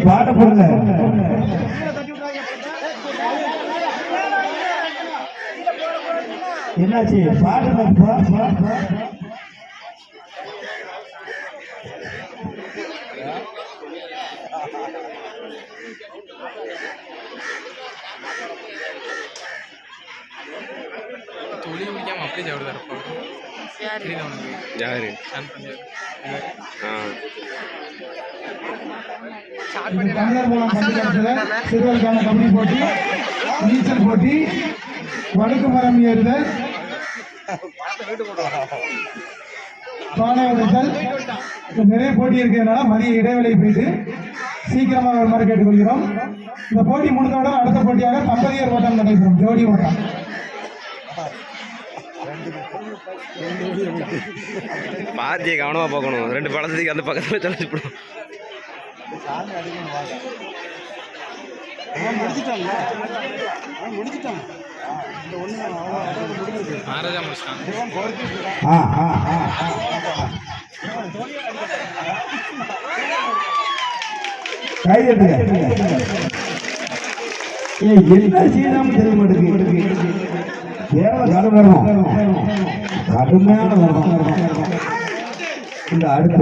பாட்ட போடுங்க. என்னாச்சு பாடுங்கப்பா. துளி முடிக்காம அப்படியே சாப்பிடுதா இருப்பான். யாரு சிறுவருக்கான கபடி போட்டி, நீச்சல் போட்டி, வடக்கு மரம் ஏறுதல், பானை உடைத்தல், நிறைய போட்டி இருக்கிறதுனால மதிய இடைவெளி போயிட்டு சீக்கிரமாக வருமாறு கேட்டுக்கொள்கிறோம். இந்த போட்டி முடிந்தவுடன் அடுத்த போட்டியாக தம்பதியர் ஓட்டம் நடைபெறும். ஜோடி ஓட்டம். பாத்தியை கவனமா பார்க்கணும். 2 பழத்துக்கு அந்த பக்கத்துல தொலைச்சுடும். மகாராஜா முடிச்சிட்டான். என்ன செய்யலாம் தெரிய மாட்டேங்குது. கடுமையான இந்த அடுத்த